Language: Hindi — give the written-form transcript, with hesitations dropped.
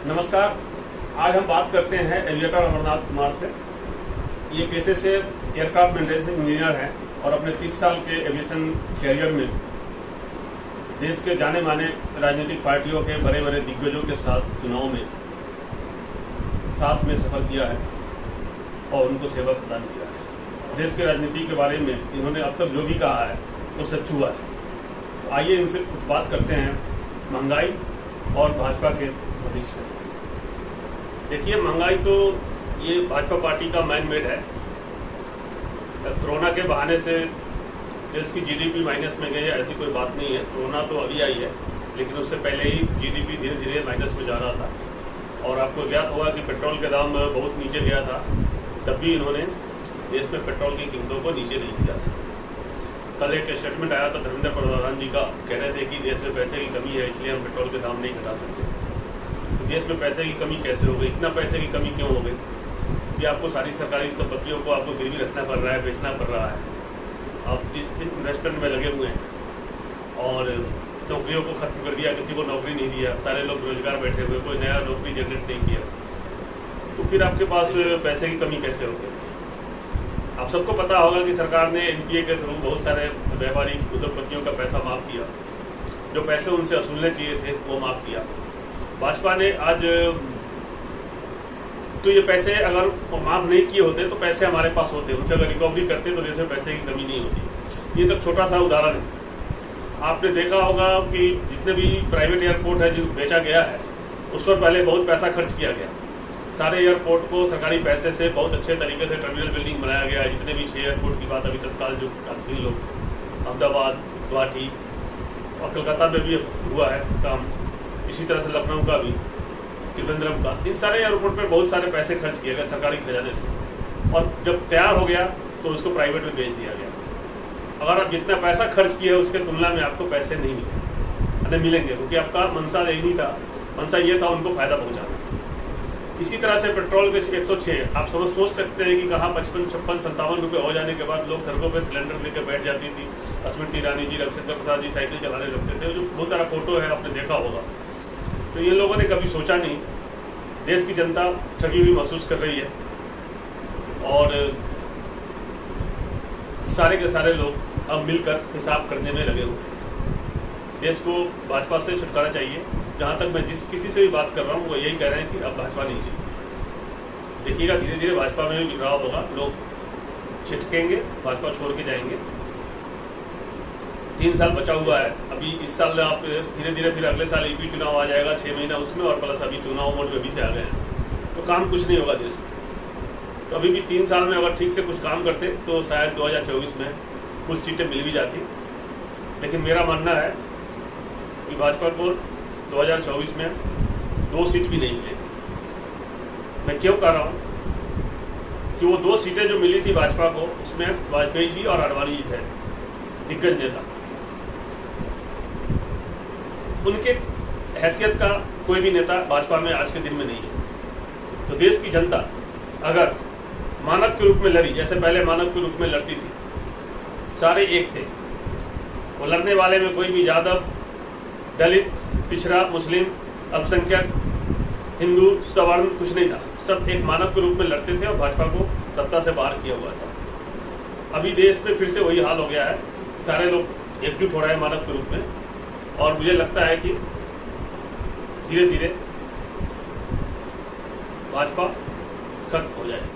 नमस्कार। आज हम बात करते हैं एविएटर अमरनाथ कुमार से। ये पेशे से एयरक्राफ्ट मेंटेनेंस इंजीनियर हैं और अपने 30 साल के एविएशन कैरियर में देश के जाने माने राजनीतिक पार्टियों के बड़े बड़े दिग्गजों के साथ चुनाव में साथ में सफर किया है और उनको सेवा प्रदान किया है। देश के राजनीति के बारे में इन्होंने अब तक जो भी कहा है वो सच हुआ है। तो आइए इनसे कुछ बात करते हैं महंगाई और भाजपा के भविष्य। देखिए, महंगाई तो ये भाजपा पार्टी का मैन मेड है। कोरोना के बहाने से देश की जीडीपी माइनस में गई है, ऐसी कोई बात नहीं है। कोरोना तो अभी आई है, लेकिन उससे पहले ही जीडीपी धीरे धीरे माइनस में जा रहा था। और आपको ज्ञात होगा कि पेट्रोल के दाम बहुत नीचे गया था, तब भी इन्होंने देश में पेट्रोल की कीमतों को नीचे नहीं किया था। कल एक स्टेटमेंट आया था धर्मेंद्र प्रधान जी का, कह रहे थे कि देश में पैसे की कमी है, इसलिए हम पेट्रोल के दाम नहीं घटा सकते। तो देश में पैसे की कमी कैसे हो गई? इतना पैसे की कमी क्यों हो गई कि आपको सारी सरकारी संपत्तियों को आपको गिरवी रखना पड़ रहा है, बेचना पड़ रहा है। आप जिस इन्वेस्टमेंट में लगे हुए हैं और नौकरियों को खत्म कर दिया, किसी को नौकरी नहीं दिया, सारे लोग बेरोजगार बैठे हुए, कोई नया नौकरी जनरेट नहीं किया, तो फिर आपके पास पैसे की कमी कैसे हो गई? आप सबको पता होगा कि सरकार ने एनपीए के थ्रू बहुत सारे व्यापारिक उद्योगपतियों का पैसा माफ़ किया। जो पैसे उनसे वसूलने चाहिए थे वो माफ़ किया भाजपा ने। आज तो ये पैसे अगर माफ़ नहीं किए होते तो पैसे हमारे पास होते, उनसे अगर रिकवरी करते तो जैसे पैसे की कमी नहीं होती। ये तो छोटा सा उदाहरण है। आपने देखा होगा कि जितने भी प्राइवेट एयरपोर्ट है जो बेचा गया है, उस पर पहले बहुत पैसा खर्च किया गया। सारे एयरपोर्ट को सरकारी पैसे से बहुत अच्छे तरीके से टर्मिनल बिल्डिंग बनाया गया। जितने भी 6 एयरपोर्ट की बात अभी तत्काल जो कंपनी लोग, अहमदाबाद, गुवाहाटी और कलकत्ता में भी हुआ है काम, इसी तरह से लखनऊ का भी, त्रिवेंद्रम का, इन सारे एयरपोर्ट पर बहुत सारे पैसे खर्च किए गए सरकारी खजाने से। और जब तैयार हो गया तो उसको प्राइवेट में बेच दिया गया। अगर आप जितना पैसा खर्च किए उसके तुलना में आपको पैसे नहीं मिलेंगे, क्योंकि आपका मंशा यही नहीं था। मंशा ये था उनको फायदा पहुँचाना। इसी तरह से पेट्रोल के 106, आप सोच सकते हैं कि कहाँ 55, 56, 57 रुपये हो जाने के बाद लोग सड़कों पर सिलेंडर लेकर बैठ जाती थी। स्मृति ईरानी जी, रविशंकर प्रसाद जी साइकिल चलाने लगते थे, जो बहुत सारा फोटो है, आपने देखा होगा। तो ये लोगों ने कभी सोचा नहीं। देश की जनता ठगी हुई महसूस कर रही है और सारे के सारे लोग अब मिलकर हिसाब करने में लगे हुए। देश को भाजपा से छुटकारा चाहिए। जहाँ तक मैं किसी से भी बात कर रहा हूँ वो यही कह रहे हैं कि अब भाजपा नहीं चाहिए। देखिएगा धीरे धीरे भाजपा में भी बिखराव होगा, लोग छिटकेंगे, भाजपा छोड़ के जाएंगे। 3 साल बचा हुआ है अभी। इस साल आप धीरे धीरे फिर अगले साल ईपी चुनाव आ जाएगा, 6 महीना उसमें, और प्लस अभी चुनाव मोड में अभी से आ गए हैं, तो काम कुछ नहीं होगा देश में। तो अभी भी 3 साल में अगर ठीक से कुछ काम करते तो शायद 2024 में कुछ सीटें मिल भी जाती। लेकिन मेरा मानना है कि भाजपा को 2024 में 2 सीट भी नहीं मिलेगी। मैं क्यों कह रहा हूँ कि वो 2 सीटें जो मिली थी भाजपा को, उसमें वाजपेयी जी और आडवाणी जी थे दिग्गज नेता। उनके हैसियत का कोई भी नेता भाजपा में आज के दिन में नहीं है। तो देश की जनता अगर मानव के रूप में लड़ी, जैसे पहले मानव के रूप में लड़ती थी, सारे एक थे, वो लड़ने वाले में कोई भी यादव, दलित, पिछड़ा, मुस्लिम, अल्पसंख्यक, हिंदू, सवर्ण कुछ नहीं था। सब एक मानव के रूप में लड़ते थे और भाजपा को सत्ता से बाहर किया हुआ था। अभी देश में फिर से वही हाल हो गया है। सारे लोग एकजुट हो रहे हैं मानव के रूप में, और मुझे लगता है कि धीरे धीरे भाजपा खत्म हो जाएगी।